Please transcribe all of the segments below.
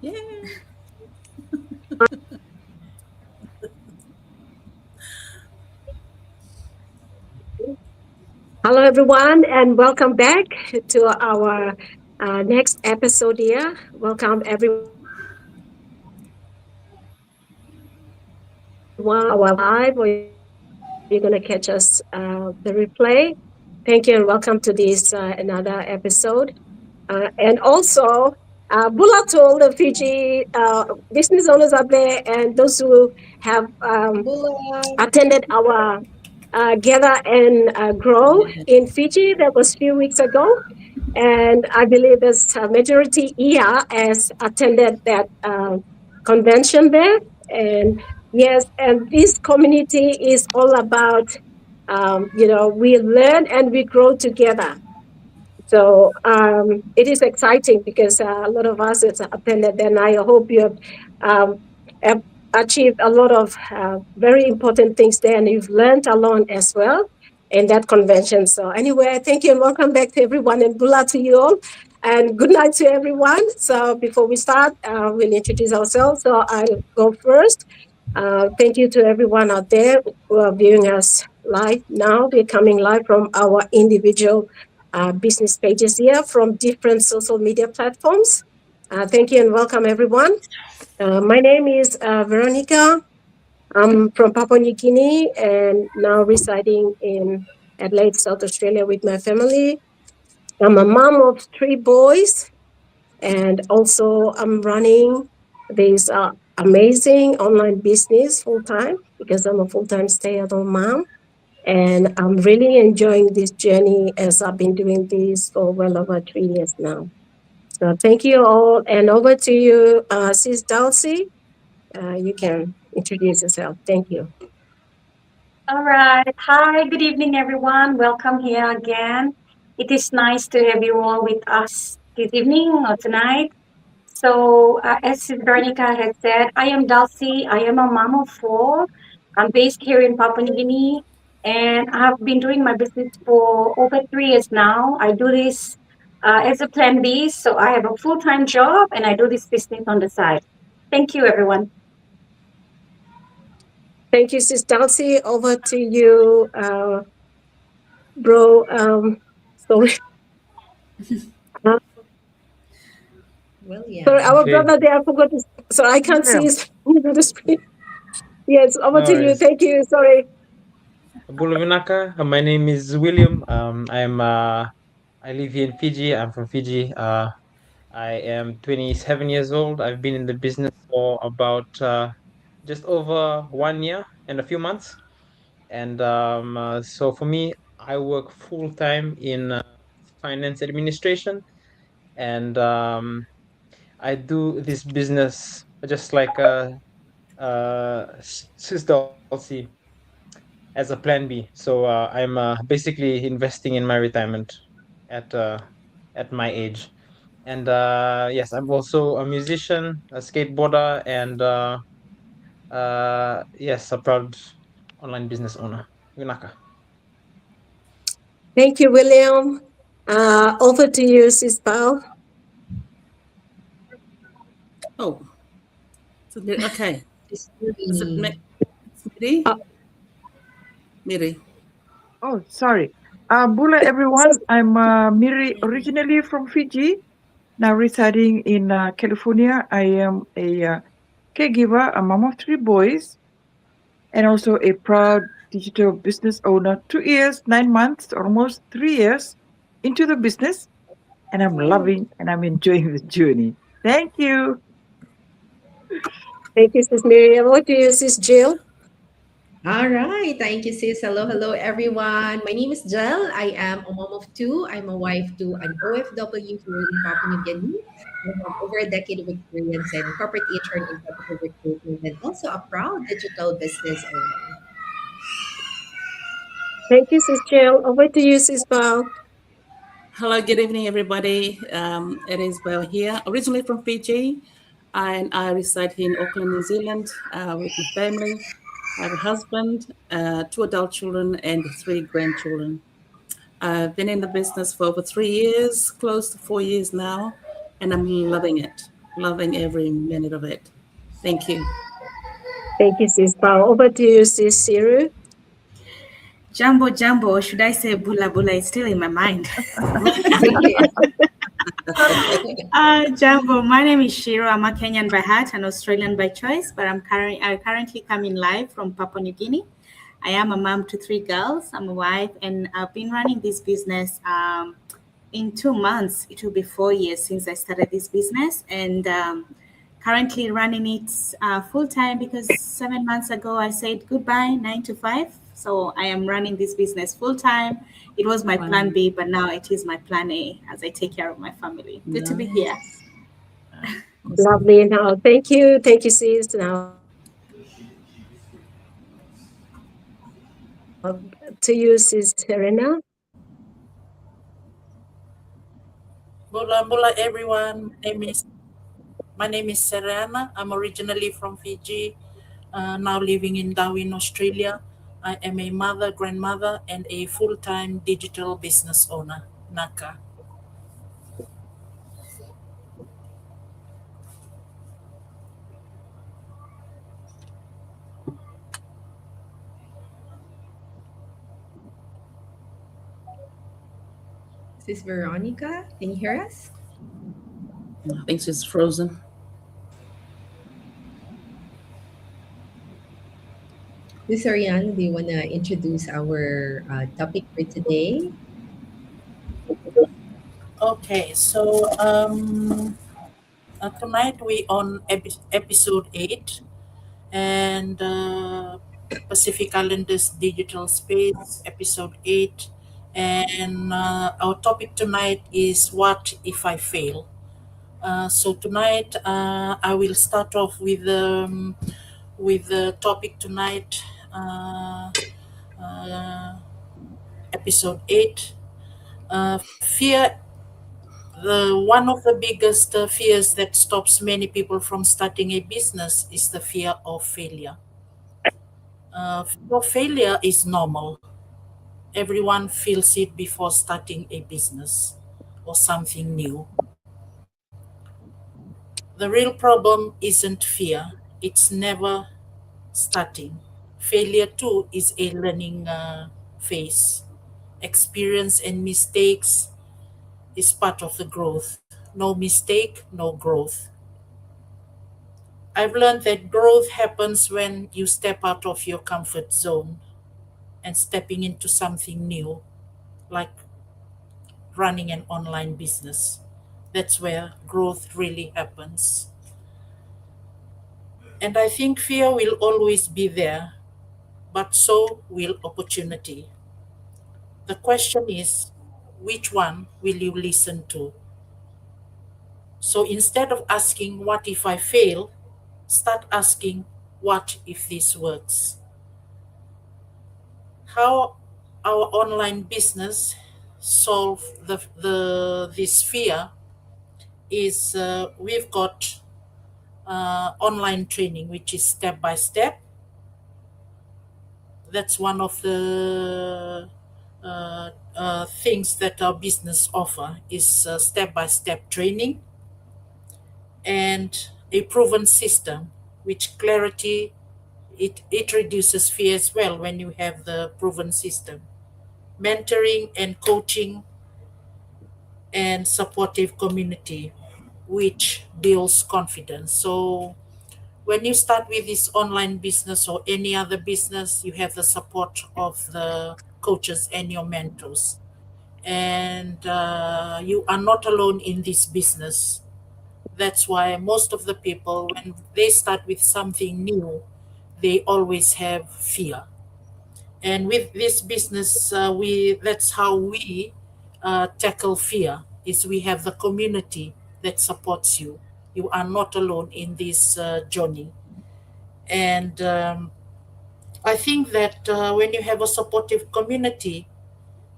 Yeah. Hello, everyone, and welcome back to our next episode here. Welcome, everyone, our live, or you're going to catch us the replay. Thank you, and welcome to this another episode. And also, Bula told the Fiji business owners out there and those who have Bula. attended our Gather and Grow in Fiji that was a few weeks ago. And I believe there's a majority here has attended that convention there. And yes, and this community is all about, we learn and we grow together. So it is exciting because a lot of us have attended, and I hope you have achieved a lot of very important things there, and you've learned along as well in that convention. So anyway, thank you and welcome back to everyone, and bula to you all, and good night to everyone. So before we start, we'll introduce ourselves. So I'll go first. Thank you to everyone out there who are viewing us live now. We're coming live from our individual business pages here from different social media platforms. Thank you and welcome, everyone. My name is Veronica. I'm from Papua New Guinea and now residing in Adelaide, South Australia with my family. I'm a mom of 3 boys, and also I'm running this amazing online business full time because I'm a full time stay at home mom. And I'm really enjoying this journey as I've been doing this for well over 3 years now. So thank you all. And over to you, Sis Dulcie. You can introduce yourself. Thank you. All right. Hi, good evening, everyone. Welcome here again. It is nice to have you all with us this evening or tonight. So, as Veronica has said, I am Dulcie. I am a mom of four. I'm based here in Papua New Guinea, and I've been doing my business for over 3 years now. I do this as a plan B. So, I have a full time job and I do this business on the side. Thank you, everyone. Thank you, Sis Dulcie. Over to you, bro. Sorry. Uh, sorry, William. our Okay, brother there, I forgot to, so I can't see William. his the screen. Yes, over No to you. worries. Thank you. Sorry. Bulavinaka. My name is William. I live here in Fiji. I'm from Fiji. I am 27 years old. I've been in the business for about just over 1 year and a few months. And so for me, I work full time in finance administration, and I do this business just like Sis Dulcie as a plan B. So I'm basically investing in my retirement at uh, at my age. And yes, I'm also a musician, a skateboarder, and yes, a proud online business owner. Winaka. Thank you, William. Over to you, Sis Pao. Oh, so okay. It's Is it Miri. Miri? Uh, Miri. Oh, sorry. Bula, everyone. I'm Miri, originally from Fiji, now residing in California. I am a caregiver, a mom of 3 boys, and also a proud digital business owner. 2 years, 9 months, almost 3 years into the business, and I'm loving and I'm enjoying the journey. Thank you. Thank you, Sis Miriam. Over to you, Sis Jill. All right. Thank you, sis. Hello, hello, everyone. My name is Jel. I am a mom of two. I'm a wife to an OFW here in Papua New Guinea. I have over a decade of experience in corporate HR and executive recruitment, and also a proud digital business owner. Thank you, Sis Jill. Over to you, Sis Pao. Hello, good evening, everybody. It is Belle here, originally from Fiji, and I reside here in Auckland, New Zealand, with my family. I have a husband, 2 adult children, and 3 grandchildren. I've been in the business for over 3 years, close to 4 years now, and I'm loving it. Loving every minute of it. Thank you. Thank you, Sis Bao. Over to you, Sis Siru. Jumbo Jumbo, or should I say Bula Bula? It's still in my mind. Same here. Jumbo, my name is Shiro. I'm a Kenyan by heart and Australian by choice, but I currently coming live from Papua New Guinea. I am a mom to three girls. I'm a wife, and I've been running this business. In 2 months, it will be 4 years since I started this business, and currently running it full time because 7 months ago I said goodbye 9 to 5. So I am running this business full time. It was my plan Wow. B, but now it is my plan A as I take care of my family. Good to be here. Nice. Awesome. Lovely. Now, thank you. Thank you, Sis. Now, to you, Sis Serena. Bula bula everyone. My name is Serena. I'm originally from Fiji, now living in Darwin, Australia. I am a mother, grandmother, and a full-time digital business owner. Naka. Sis Veronica, can you hear us? I think she's frozen. Sis Ariana, do you want to introduce our topic for today? Okay, so tonight we on episode 8 and Pacific Islanders Digital Space, episode 8. And our topic tonight is What If I Fail? So tonight I will start off with the topic tonight, uh, uh, episode 8. Fear, the one of the biggest fears that stops many people from starting a business is the fear of failure. Fear of failure is normal. Everyone feels it before starting a business or something new. The real problem isn't fear, it's never starting. Failure too is a learning phase. Experience and mistakes is part of the growth. No mistake, no growth. I've learned that growth happens when you step out of your comfort zone and stepping into something new, like running an online business. That's where growth really happens. And I think fear will always be there, but so will opportunity. The question is, which one will you listen to? So instead of asking, what if I fail? Start asking, what if this works? How our online business solve the this fear is we've got online training, which is step by step. That's one of the things that our business offer is step by step training and a proven system, which clarity it reduces fear as well when you have the proven system. Mentoring and coaching and supportive community, which builds confidence. So when you start with this online business or any other business, you have the support of the coaches and your mentors. And you are not alone in this business. That's why most of the people, when they start with something new, they always have fear. And with this business, we that's how we tackle fear. Is we have the community that supports you. You are not alone in this journey. And I think that when you have a supportive community,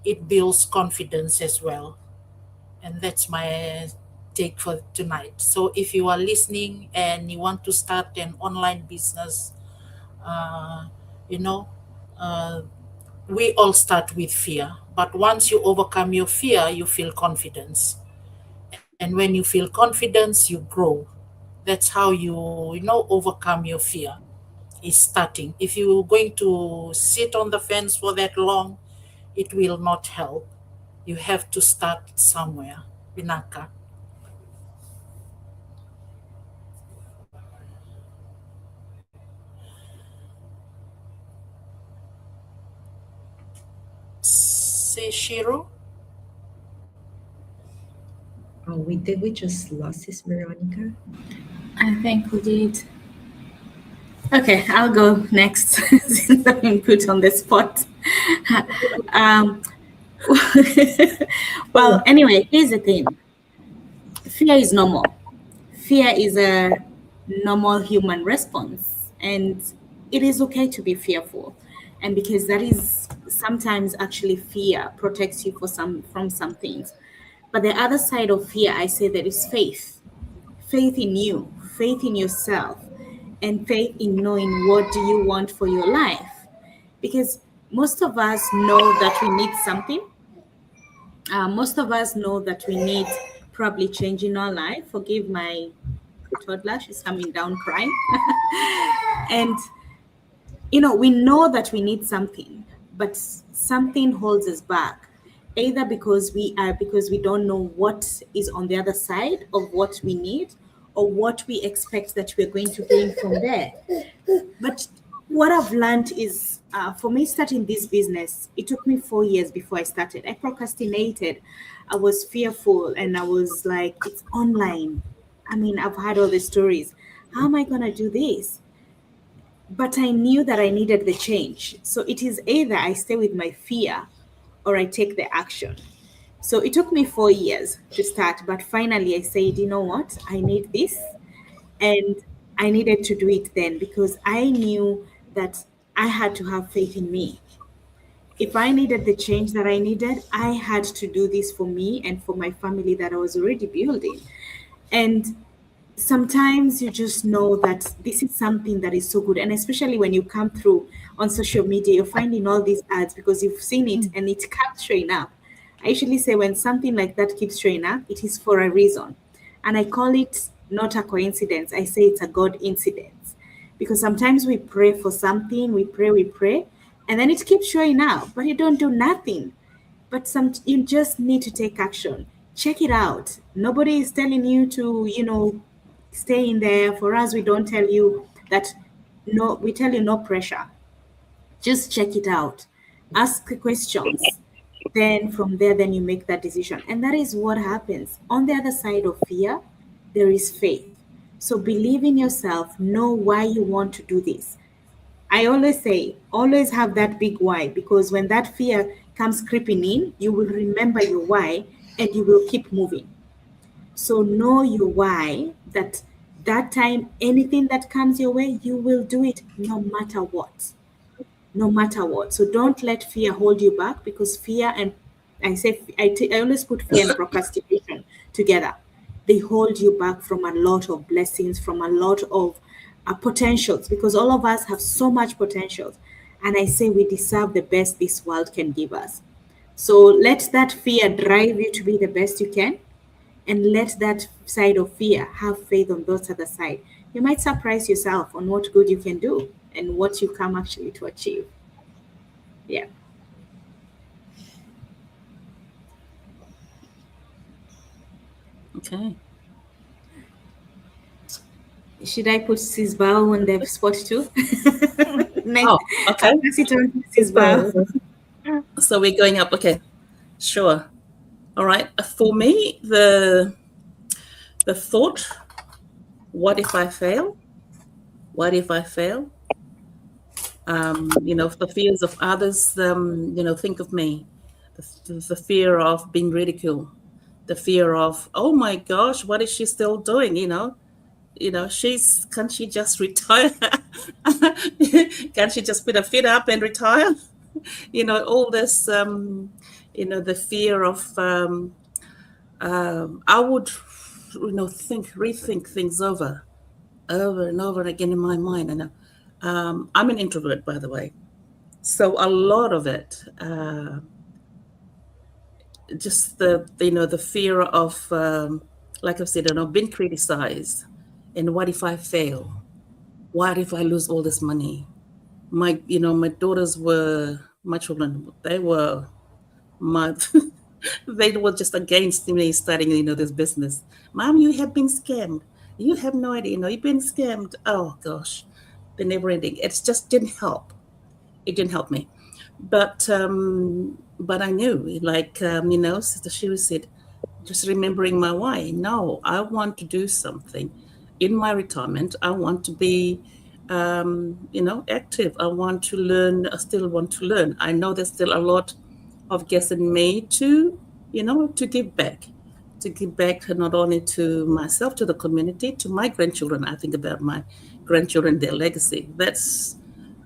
it builds confidence as well. And that's my take for tonight. So if you are listening and you want to start an online business, uh, you know, uh, we all start with fear. But once you overcome your fear, you feel confidence. And when you feel confidence, you grow. That's how you know overcome your fear, is starting. If you're going to sit on the fence for that long, it will not help. You have to start somewhere. Binaka. Say Shiro. Oh, we just lost Sis Veronica. I think we did. Okay, I'll go next since I've been put on the spot. um, well, anyway, here's the thing: fear is normal. Fear is a normal human response, and it is okay to be fearful. And because that is sometimes actually fear protects you for from some things. But the other side of fear, I say, there is faith. Faith in you, faith in yourself, and faith in knowing what do you want for your life. Because most of us know that we need something. Most of us know that we need probably change in our life. Forgive my toddler, she's coming down crying. And we know that we need something, but something holds us back, either because we don't know what is on the other side of what we need, or what we expect that we're going to gain from there. But what I've learned is, for me, starting this business, it took me 4 years before I started. I procrastinated. I was fearful, and I was like, it's online. I mean, I've heard all the stories. How am I going to do this? But I knew that I needed the change. So it is either I stay with my fear or I take the action. So it took me 4 years to start, but finally I said, you know what? I need this. And I needed to do it then because I knew that I had to have faith in me. If I needed the change that I needed, I had to do this for me and for my family that I was already building. And sometimes you just know that this is something that is so good, and especially when you come through on social media, you're finding all these ads because you've seen it and it keeps showing up. I usually say when something like that keeps showing up, it is for a reason, and I call it not a coincidence. I say it's a God incident, because sometimes we pray for something, we pray, and then it keeps showing up, but you don't do nothing. But you just need to take action. Check it out. Nobody is telling you to stay in there. For us, we don't tell you that. No, we tell you no pressure. Just check it out. Ask the questions. Then from there, then you make that decision. And that is what happens. On the other side of fear, there is faith. So believe in yourself, know why you want to do this. I always say, always have that big why, because when that fear comes creeping in, you will remember your why and you will keep moving. So know your why, that time, anything that comes your way, you will do it no matter what. No matter what. So don't let fear hold you back, because fear and I always put fear and procrastination together. They hold you back from a lot of blessings, from a lot of potentials, because all of us have so much potential. And I say we deserve the best this world can give us. So let that fear drive you to be the best you can, and let that side of fear have faith on those other side. You might surprise yourself on what good you can do and what you come actually to achieve. Yeah. Okay. Should I put Sisbao on the spot too? Next, Oh, okay. I'll pass it on to Sisbao. So we're going up. Okay. Sure. All right. For me, the thought, what if I fail? What if I fail? The fears of others, think of me. The fear of being ridiculed, the fear of, oh my gosh, what is she still doing? Can't she just retire? Can't she just put her feet up and retire? All this, the fear of, I would, rethink things over and over again in my mind. And I'm an introvert, by the way. So a lot of it, just the fear of, like I said, being criticized And what if I fail? What if I lose all this money? My daughters were my children. They were my they were just against me starting, this business. Mom, you have been scammed. You have no idea, you've been scammed. Oh gosh, the never ending. It just didn't help. It didn't help me. But I knew, like, Sister Shiri said, just remembering my why. No, I want to do something in my retirement. I want to be, active. I want to learn. I still want to learn. I know there's still a lot of guests in me to give back not only to myself, to the community, to my grandchildren. I think about my grandchildren, their legacy.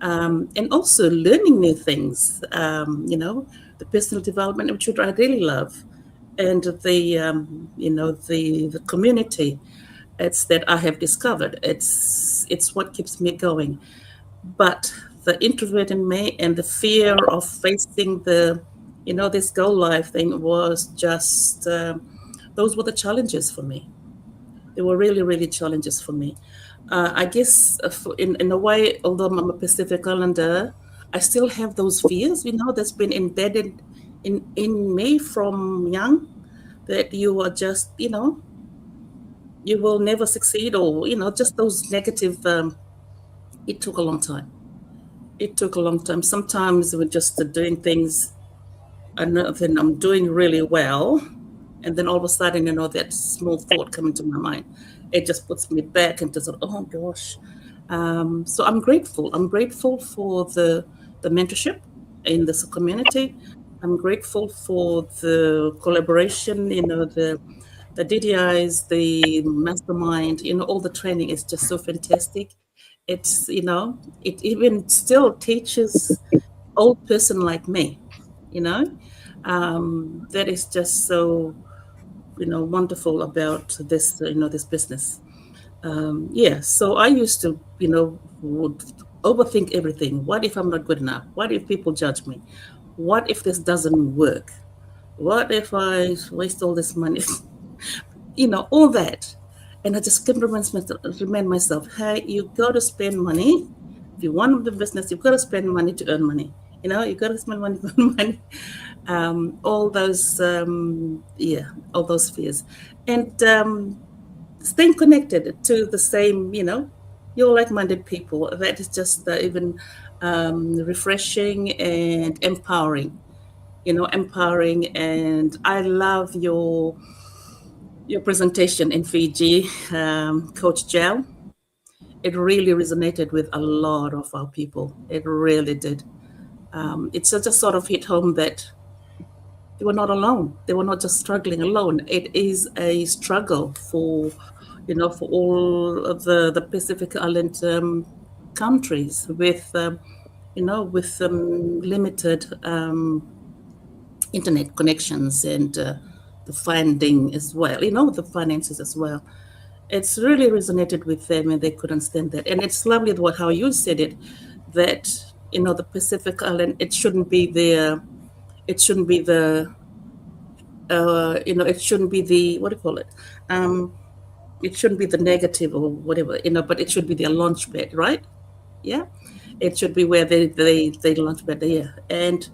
And also learning new things, the personal development, which I really love, and the community. It's that I have discovered. It's what keeps me going. But the introvert in me and the fear of facing this goal life thing was just, those were the challenges for me. They were really, really challenges for me. I guess in a way, although I'm a Pacific Islander, I still have those fears, that's been embedded in me from young, that you are just, you will never succeed, or, just those negative. It took a long time. It took a long time. Sometimes we're just doing things, and then I'm doing really well, and then all of a sudden, that small thought coming to my mind, it just puts me back into sort of, oh gosh. So I'm grateful. I'm grateful for the mentorship in this community. I'm grateful for the collaboration, the DDIs, the mastermind, all the training is just so fantastic. It's, it even still teaches old person like me, that is just so, wonderful about this, this business. Yeah, so I used to, would overthink everything. What if I'm not good enough? What if people judge me? What if this doesn't work? What if I waste all this money? All that. And I just can remind myself, hey, you got to spend money. If you want the business, you've got to spend money to earn money. You got to spend money to earn money. All those, all those fears. And staying connected to the same, you're like-minded people. That is just even refreshing and empowering. Empowering. And I love your presentation in Fiji, Coach Jal. It really resonated with a lot of our people. It really did. It just sort of hit home that they were not alone. They were not just struggling alone. It is a struggle for all of the Pacific Island countries with, limited internet connections and the funding as well, the finances as well. It's really resonated with them, and they couldn't stand that. And it's lovely how you said it, that the Pacific Island, it shouldn't be the it shouldn't be the what do you call it? It shouldn't be the negative or whatever, but it should be their launch pad, right? Yeah, it should be where they launch pad. Yeah, and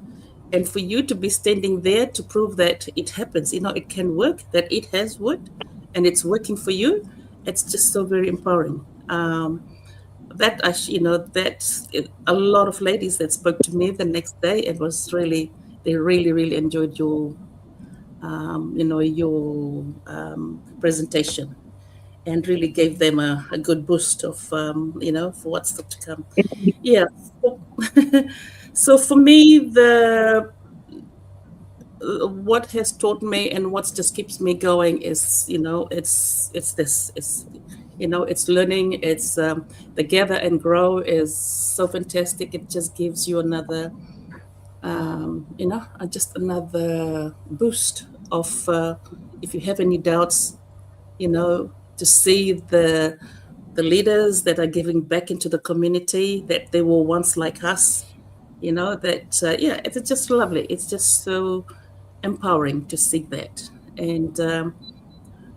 for you to be standing there to prove that it happens, it can work, that it has worked, and it's working for you. It's just so very empowering. That a lot of ladies that spoke to me the next day, it was really, they really, really enjoyed your presentation, and really gave them a good boost of for what's still to come. Yeah. So for me, what has taught me and what just keeps me going is, it's learning. It's the gather and grow is so fantastic. It just gives you another, just another boost of, if you have any doubts, to see the leaders that are giving back into the community, that they were once like us, it's just lovely. It's just so empowering to see that. And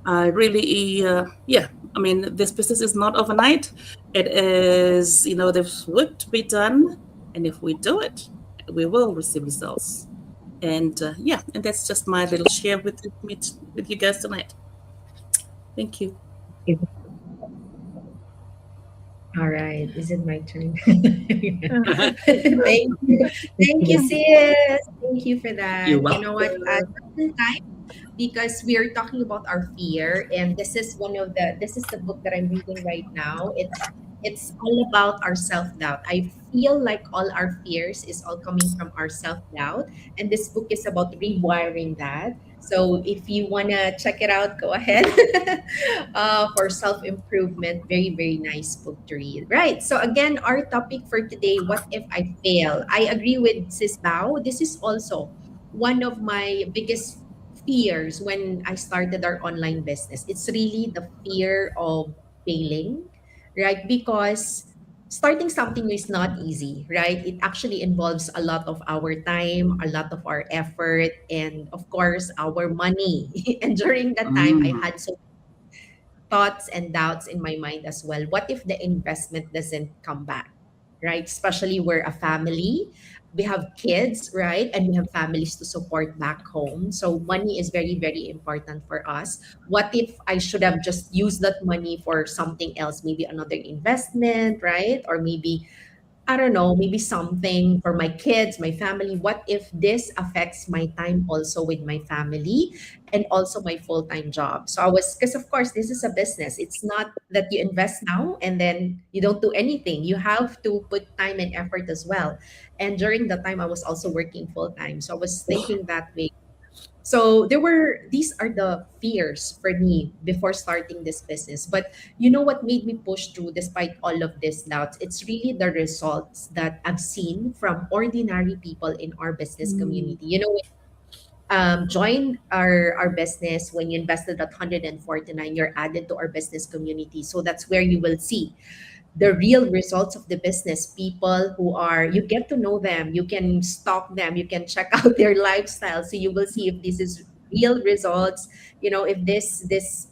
I really, yeah, I mean, this business is not overnight. It is, there's work to be done. And if we do it, we will receive results. And yeah, and that's just my little share with you guys tonight. Thank you. All right, is it my turn? Uh, Thank you. Thank you, sis. Thank you for You're that. You know what? welcome. Just in time, because we are talking about our fear, and this is the book that I'm reading right now. It's all about our self-doubt. I feel like all our fears is all coming from our self-doubt, and this book is about rewiring that. So if you wanna check it out, go ahead. For self-improvement, very very nice book to read. Right. So again, our topic for today: what if I fail? I agree with Sis Bao. This is also one of my biggest fears when I started our online business. It's really the fear of failing, right? Because starting something is not easy, right? It actually involves a lot of our time, a lot of our effort, and of course, our money. And during that time, I Mm. had so thoughts and doubts in my mind as well. What if the investment doesn't come back, right? Especially we're a family, we have kids, right? And we have families to support back home. So money is very, very important for us. What if I should have just used that money for something else, maybe another investment, right? Or maybe I don't know, maybe something for my kids, my family. What if this affects my time also with my family and also my full time job? So I was, because of course, this is a business. It's not that you invest now and then you don't do anything. You have to put time and effort as well. And during that time, I was also working full time. So I was thinking that way. So these are the fears for me before starting this business. But you know what made me push through despite all of these doubts? It's really the results that I've seen from ordinary people in our business Mm. community. You know, join our business when you invested at 149, you're added to our business community. So that's where you will see the real results of the business, people who are, you get to know them, you can stalk them, you can check out their lifestyle, so you will see if this is real results. You know, if this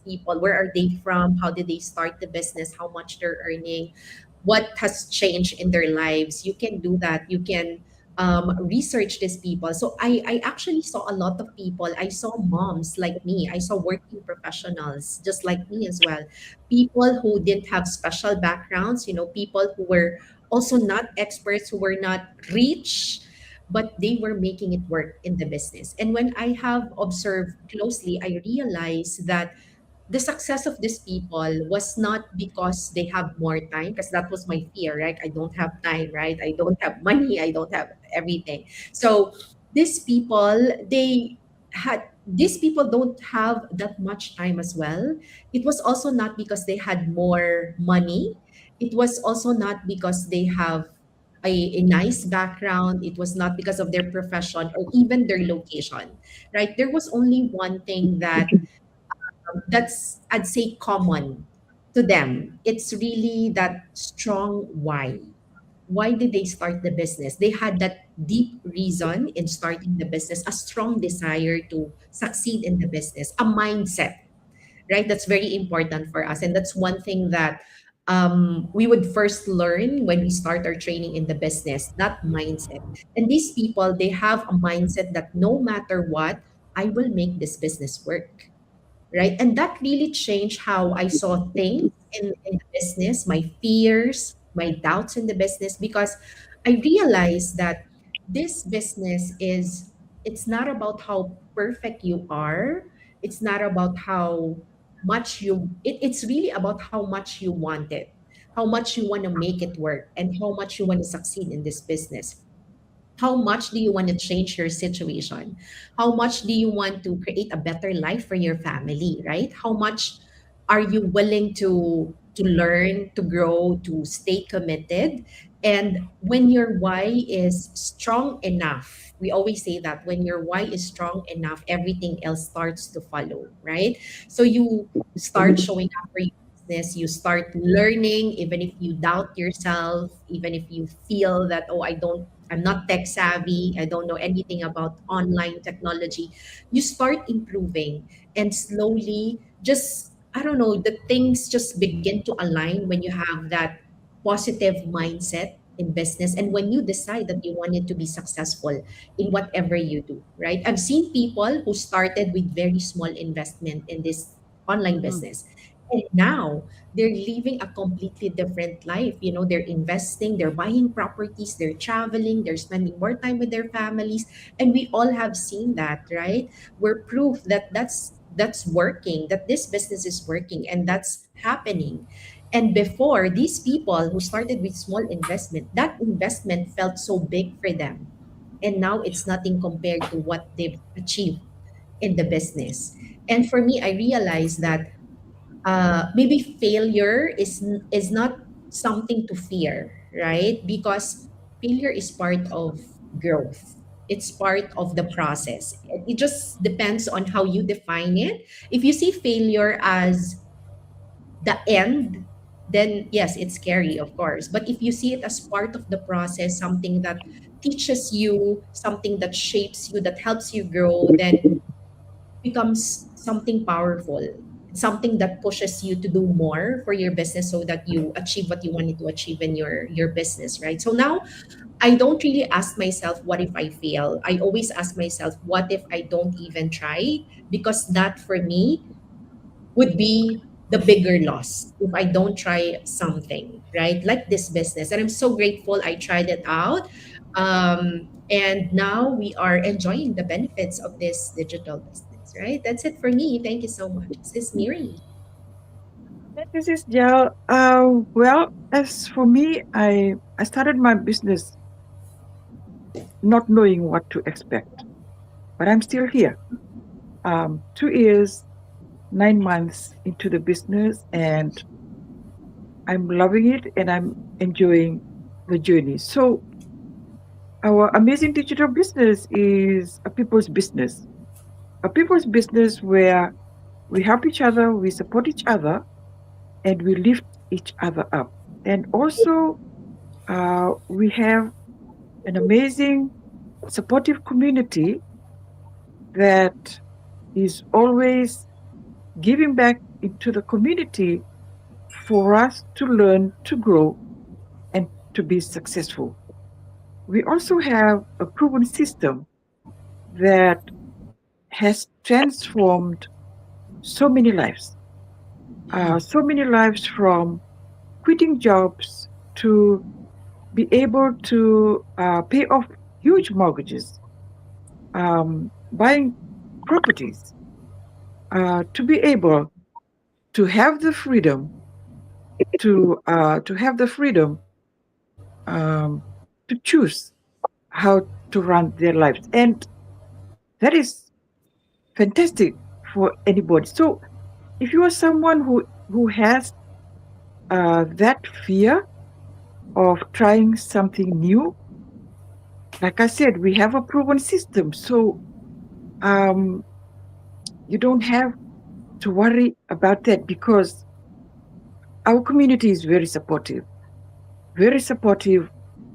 people, where are they from, how did they start the business, how much they're earning, what has changed in their lives. You can do that. You can research these people. So I actually saw a lot of people. I saw moms like me. I saw working professionals just like me as well. People who didn't have special backgrounds, you know, people who were also not experts, who were not rich, but they were making it work in the business. And when I have observed closely, I realized that the success of these people was not because they have more time, because that was my fear, right? I don't have time, right? I don't have money, I don't have everything. So these people, these people don't have that much time as well. It was also not because they had more money. It was also not because they have a nice background. It was not because of their profession or even their location, right? There was only one thing that's, I'd say, common to them. It's really that strong why. Why did they start the business? They had that deep reason in starting the business, a strong desire to succeed in the business, a mindset, right? That's very important for us. And that's one thing that we would first learn when we start our training in the business, that mindset. And these people, they have a mindset that no matter what, I will make this business work, right? And that really changed how I saw things in the business, my fears, my doubts in the business, because I realized that this business is, it's not about how perfect you are. It's not about how much it's really about how much you want it, how much you want to make it work, and how much you want to succeed in this business. How much do you want to change your situation? How much do you want to create a better life for your family, right? How much are you willing to learn, to grow, to stay committed? And when your why is strong enough, we always say that when your why is strong enough, everything else starts to follow, right? So you start showing up for your business, you start learning, even if you doubt yourself, even if you feel that, oh, I don't I'm not tech savvy. I don't know anything about online technology. You start improving and slowly just, I don't know, the things just begin to align when you have that positive mindset in business and when you decide that you wanted to be successful in whatever you do, right? I've seen people who started with very small investment in this online Mm-hmm. business. And now they're living a completely different life. You know, they're investing, they're buying properties, they're traveling, they're spending more time with their families. And we all have seen that, right? We're proof that that's working, that this business is working and that's happening. And before, these people who started with small investment, that investment felt so big for them. And now it's nothing compared to what they've achieved in the business. And for me, I realized that maybe failure is not something to fear, right? Because failure is part of growth. It's part of the process. It just depends on how you define it. If you see failure as the end, then yes, it's scary, of course. But if you see it as part of the process, something that teaches you, something that shapes you, that helps you grow, then becomes something powerful. It's something that pushes you to do more for your business so that you achieve what you wanted to achieve in your business, right? So now I don't really ask myself what if I fail. I always ask myself what if I don't even try, because that for me would be the bigger loss if I don't try something, right? Like this business. And I'm so grateful I tried it out. And now we are enjoying the benefits of this digital business, right? That's it for me. Thank you so much. Sis Miri. This is Jal. Well, as for me, I started my business not knowing what to expect, but I'm still here. 2 years, 9 months into the business, and I'm loving it and I'm enjoying the journey. So, our amazing digital business is a people's business where we help each other, we support each other, and we lift each other up. And also, we have an amazing, supportive community that is always giving back into the community for us to learn, to grow, and to be successful. We also have a proven system that has transformed so many lives, so many lives from quitting jobs to be able to pay off huge mortgages, buying properties, to be able to have the freedom to have the freedom um, to choose how to run their lives, and that is fantastic for anybody. So, if you are someone who has that fear of trying something new, like I said, we have a proven system, so um, you don't have to worry about that because our community is very supportive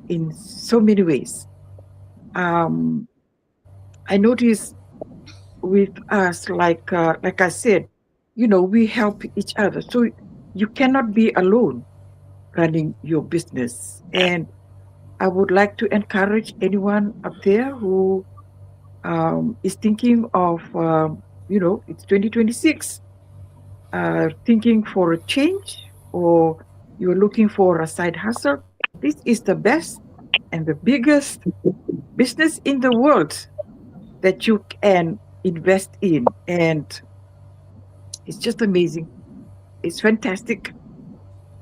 in so many ways. Um, I notice with us, like I said, we help each other. So you cannot be alone running your business. And I would like to encourage anyone up there who is thinking of, it's 2026, thinking for a change, or you're looking for a side hustle. This is the best and the biggest business in the world that you can invest in. And it's just amazing. It's fantastic.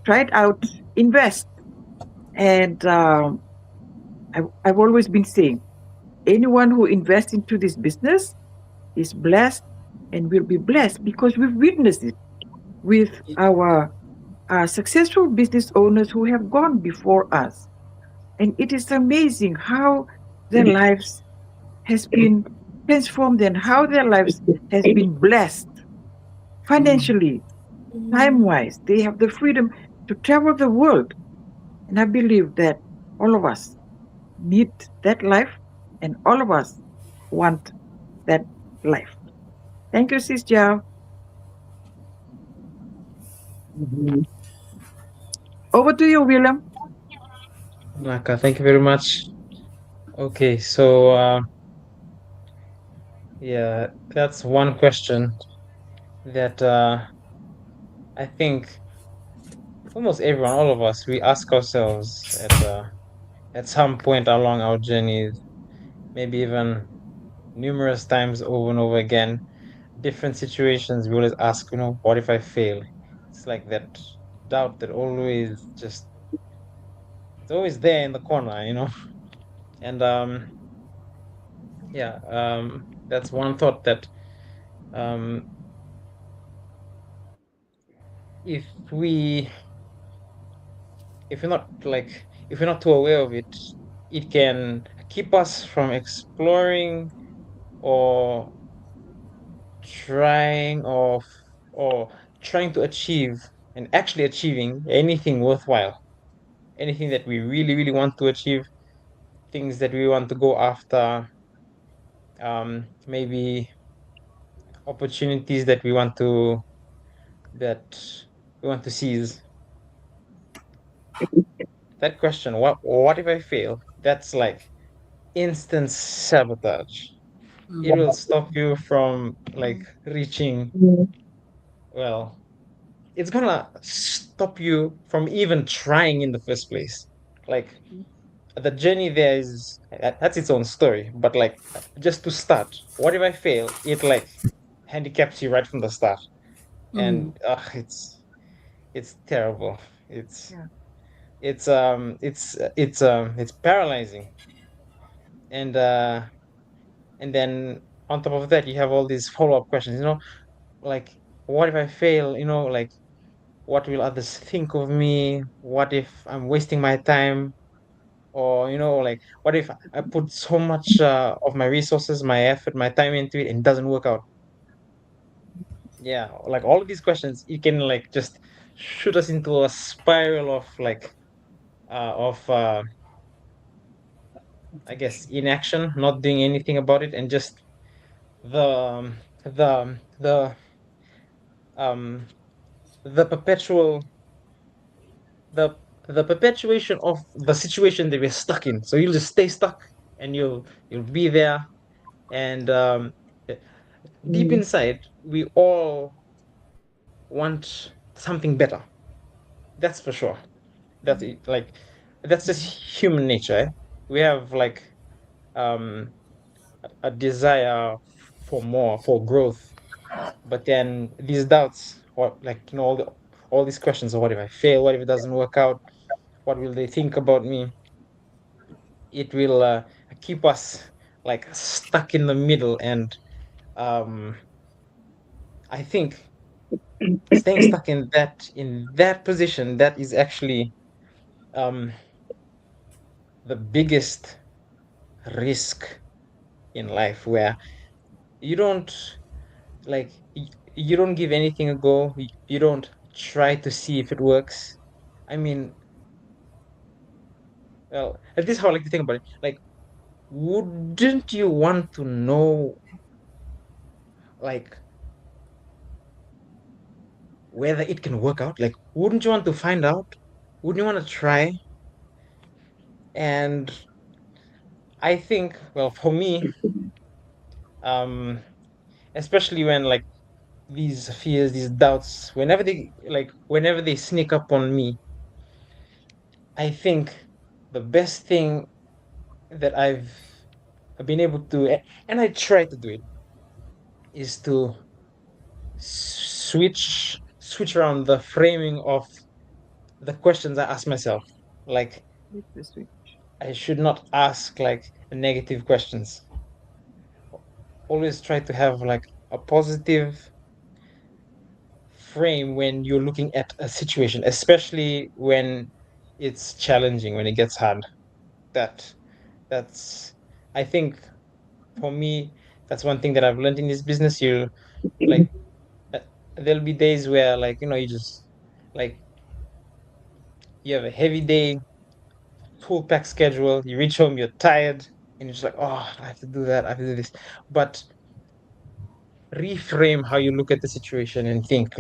Try it out, invest. And I've always been saying anyone who invests into this business is blessed and will be blessed because we've witnessed it with our successful business owners who have gone before us. And it is amazing how their lives has been transformed and how their lives has been blessed financially, time wise. They have the freedom to travel the world. And I believe that all of us need that life, and all of us want that life. Thank you, Sis Jao. Over to you, William. Naka, thank you very much. Okay, so yeah, that's one question that I think almost everyone, all of us, we ask ourselves at some point along our journeys, maybe even numerous times over and over again, different situations. We always ask, what if I fail? It's like that doubt that always just it's always there in the corner, And yeah, that's one thought that um, if we if we're not if we're not too aware of it, it can keep us from exploring or trying or trying to achieve and actually achieving anything worthwhile, anything that we really really want to achieve, things that we want to go after, maybe opportunities that we want to seize. That question, what if I fail? That's like instant sabotage. It will stop you from like reaching, well, it's gonna stop you from even trying in the first place. Like the journey there is that's its own story, but like just to start, what if I fail? It like handicaps you right from the start, and it's terrible. It's Yeah. it's paralyzing, and and then on top of that you have all these follow-up questions, like what if I fail, like what will others think of me, what if I'm wasting my time, or like what if I put so much of my resources, my effort, my time into it and it doesn't work out. Yeah, like all of these questions, you can like just shoot us into a spiral of like of I guess inaction, not doing anything about it, and just the the um the perpetual the the perpetuation of the situation that we're stuck in. So you'll just stay stuck, and you'll be there, and deep inside we all want something better. That's for sure. Like that's just human nature. We have like um a desire for more, for growth, but then these doubts, what like all these questions of what if I fail, what if it doesn't work out, what will they think about me, it will keep us like stuck in the middle. And um I think staying stuck in that position, that is actually um the biggest risk in life, where you don't like you don't give anything a go, you don't try to see if it works. I mean, well, at least how I like to think about it, like, wouldn't you want to know, like, whether it can work out? Like, wouldn't you want to find out? Wouldn't you want to try? And I think, well, for me, um especially when like these fears, these doubts, whenever they sneak up on me, I think the best thing that I've been able to, and I try to do it, is to switch around the framing of the questions I ask myself. Like, Flip the switch. I should not ask like negative questions. Always try to have like a positive frame when you're looking at a situation, especially when it's challenging, when it gets hard. That that's I think for me, that's one thing that I've learned in this business. You like uh, there'll be days where like you just like you have a heavy day, full pack schedule. You reach home, you're tired, and you're just like, oh, I have to do that, I have to do this. But reframe how you look at the situation and think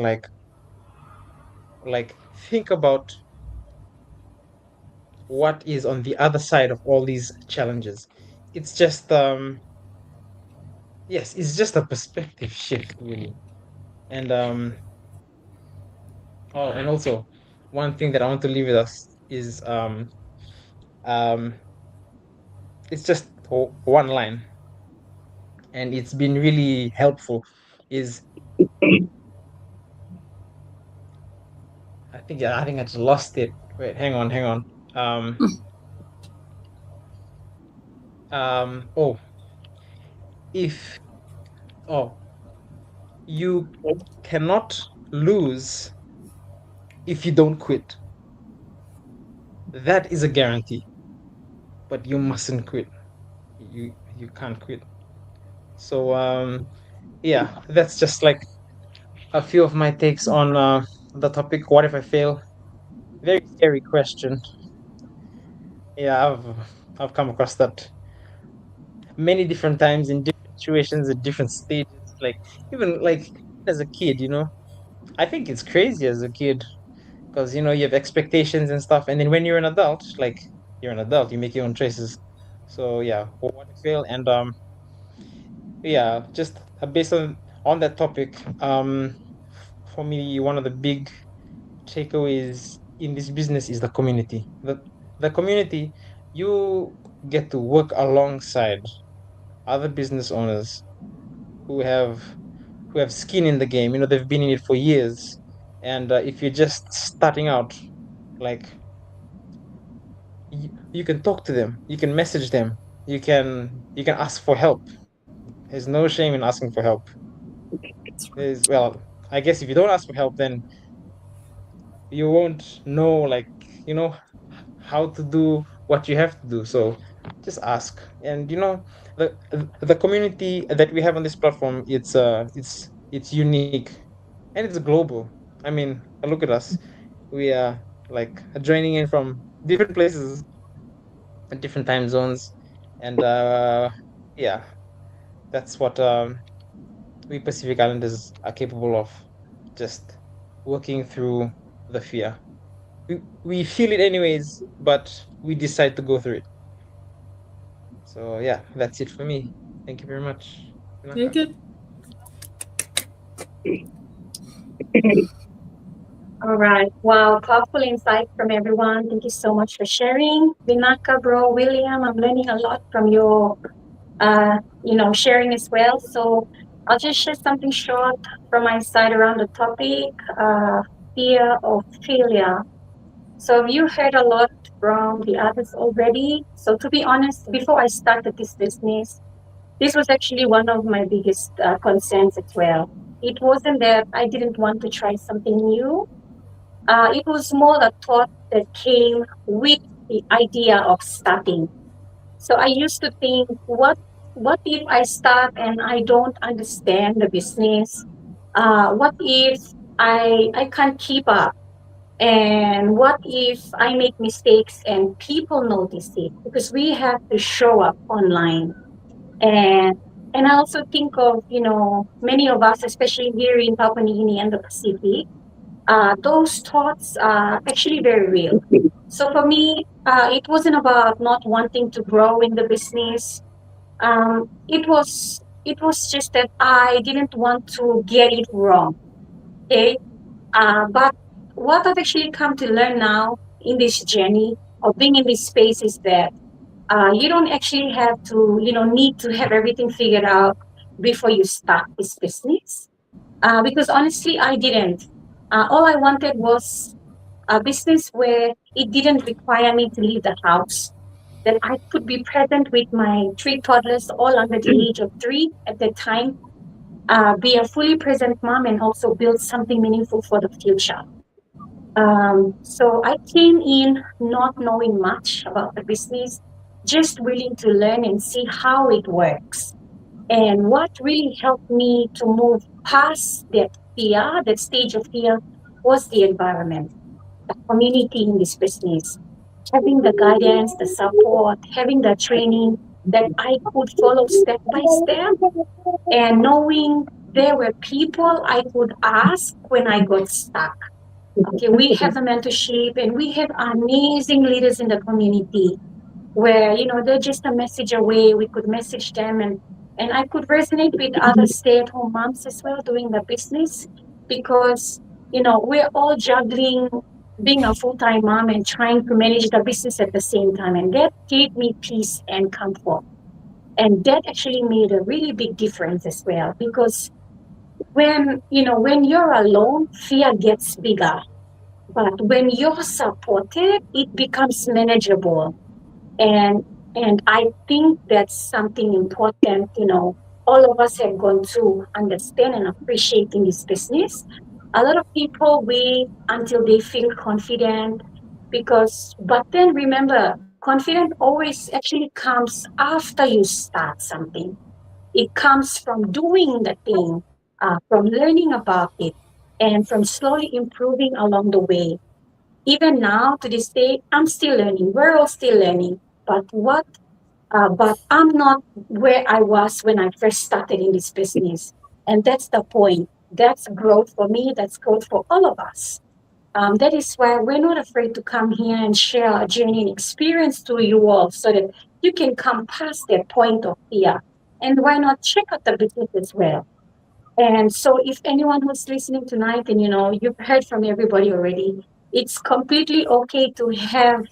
think about what is on the other side of all these challenges. It's just yes, it's just a perspective shift really. And oh, and also one thing that I want to leave with us is um it's just one line, and it's been really helpful. Is I think I just lost it. Wait, hang on. Um oh, if oh you cannot lose if you don't quit. That is a guarantee, but you mustn't quit. You can't quit. So yeah, that's just like a few of my takes on the topic. What if I fail? Very scary question. Yeah, I've come across that many different times in different situations at different stages. Like even like as a kid, I think it's crazy as a kid because you have expectations and stuff, and then when you're an adult, like you're an adult, you make your own choices. So yeah, what if I fail? And yeah, just based on that topic, for me, one of the big takeaways in this business is the community. The community, you get to work alongside other business owners who have skin in the game. They've been in it for years, and if you're just starting out, like you can talk to them, you can message them, you can ask for help. There's no shame in asking for help. There's well, I guess if you don't ask for help, then you won't know you know how to do what you have to do. So just ask. And the community that we have on this platform, it's unique, and it's global. I mean, look at us. We are like joining in from different places and different time zones. And yeah, that's what we Pacific Islanders are capable of, just working through the fear. We feel it anyways, but we decide to go through it. So yeah, that's it for me. Thank you very much. Very Naka. good. All right. Wow. Powerful insight from everyone. Thank you so much for sharing. Vinaka, bro, William, I'm learning a lot from your, sharing as well. So I'll just share something short from my side around the topic, fear of failure. So you heard a lot from the others already. So to be honest, before I started this business, this was actually one of my biggest concerns as well. It wasn't that I didn't want to try something new. It was more the thought that came with the idea of starting. So I used to think, what if I start and I don't understand the business? What if I can't keep up? And what if I make mistakes and people notice it? Because we have to show up online. And and I also think of, many of us, especially here in Papua New Guinea and the Pacific, those thoughts are actually very real. So for me, it wasn't about not wanting to grow in the business. It was just that I didn't want to get it wrong. Okay, but what I've actually come to learn now in this journey of being in this space is that you don't actually have to, need to have everything figured out before you start this business. Because honestly, I didn't. All I wanted was a business where it didn't require me to leave the house, that I could be present with my three toddlers, all under the age of 3 at that time, be a fully present mom, and also build something meaningful for the future. So I came in not knowing much about the business, just willing to learn and see how it works. And what really helped me to move past that fear, that stage of fear, was the environment, the community in this business. having the guidance, the support, having the training that I could follow step by step, and knowing there were people I could ask when I got stuck. Okay, we have the mentorship and we have amazing leaders in the community where, they're just a message away. We could message them, and I could resonate with other stay-at-home moms as well doing the business because, we're all juggling being a full-time mom and trying to manage the business at the same time. And that gave me peace and comfort. And that actually made a really big difference as well because when you're alone, fear gets bigger. But when you're supported, it becomes manageable. And and I think that's something important, all of us have gone to understand and appreciate in this business. A lot of people wait until they feel confident but then remember, confidence always actually comes after you start something. It comes from doing the thing, from learning about it, and from slowly improving along the way. Even now, to this day, I'm still learning. We're all still learning. But I'm not where I was when I first started in this business. And that's the point. That's growth for me. That's growth for all of us. That is why we're not afraid to come here and share our journey and experience to you all so that you can come past that point of fear. And why not check out the business as well? And so, if anyone who's listening tonight, and you've heard from everybody already, it's completely okay to have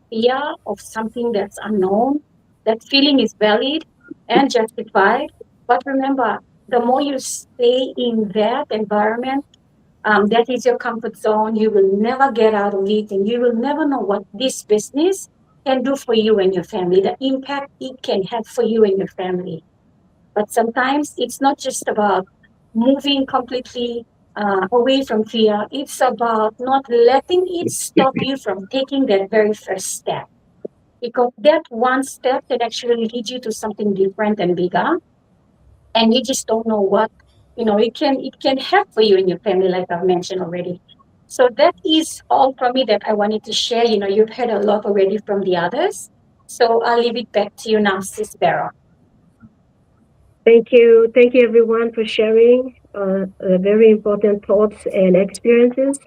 fear of something that's unknown. That feeling is valid and justified. But remember, the more you stay in that environment, that is your comfort zone. You will never get out of it, and you will never know what this business can do for you and your family, the impact it can have for you and your family. But sometimes it's not just about moving completely away from fear. It's about not letting it stop you from taking that very first step. Because that one step can actually lead you to something different and bigger. And you just don't know what, it can have for you and your family, like I've mentioned already. So that is all from me that I wanted to share. You've heard a lot already from the others. So I'll leave it back to you now, Sis Vera. Thank you. Thank you, everyone, for sharing very important thoughts and experiences.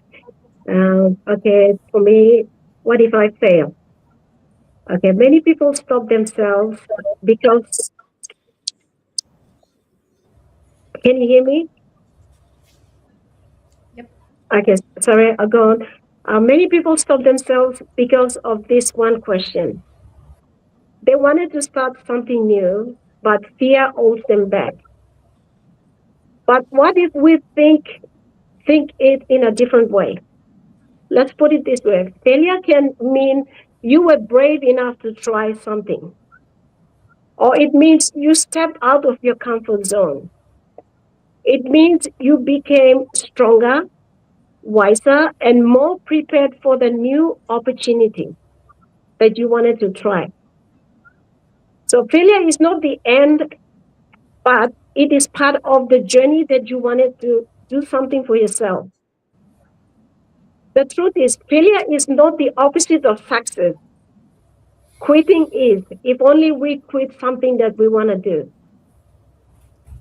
Okay, for me, what if I fail? Okay, many people stop themselves because, can you hear me? Yep. Okay, sorry, I'll go on. Many people stop themselves because of this one question. They wanted to start something new, but fear holds them back. But what if we think it in a different way? Let's put it this way. Failure can mean you were brave enough to try something, or it means you stepped out of your comfort zone. It means you became stronger, wiser, and more prepared for the new opportunity that you wanted to try. So failure is not the end, but it is part of the journey that you wanted to do something for yourself. The truth is, failure is not the opposite of success. Quitting is, if only we quit something that we want to do.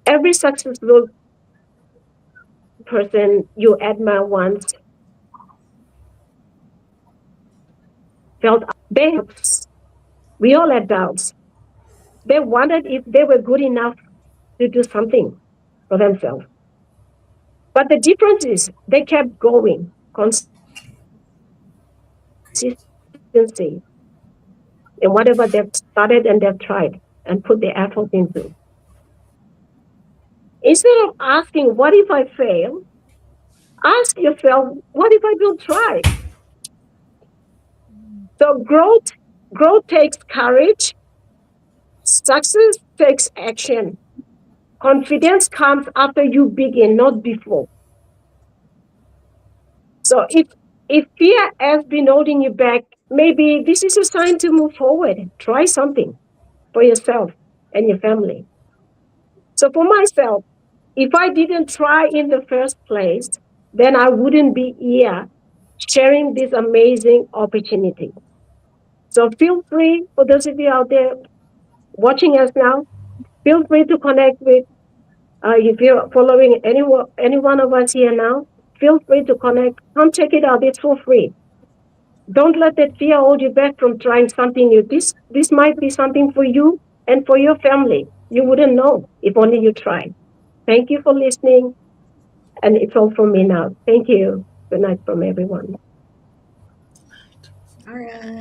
Every successful person you admire once felt they have, we all had doubts. They wondered if they were good enough to do something for themselves. But the difference is they kept going, consistency in whatever they've started and they've tried and put the effort into. Instead of asking, what if I fail? Ask yourself, what if I don't try? So growth takes courage, success takes action. Confidence comes after you begin, not before. So if fear has been holding you back, maybe this is a sign to move forward. Try something for yourself and your family. So for myself, if I didn't try in the first place, then I wouldn't be here sharing this amazing opportunity. So feel free, for those of you out there watching us now, feel free to connect with, if you're following any one of us here now, feel free to connect. Come check it out. It's for free. Don't let that fear hold you back from trying something new. This might be something for you and for your family. You wouldn't know if only you tried. Thank you for listening. And it's all from me now. Thank you. Good night from everyone. All right.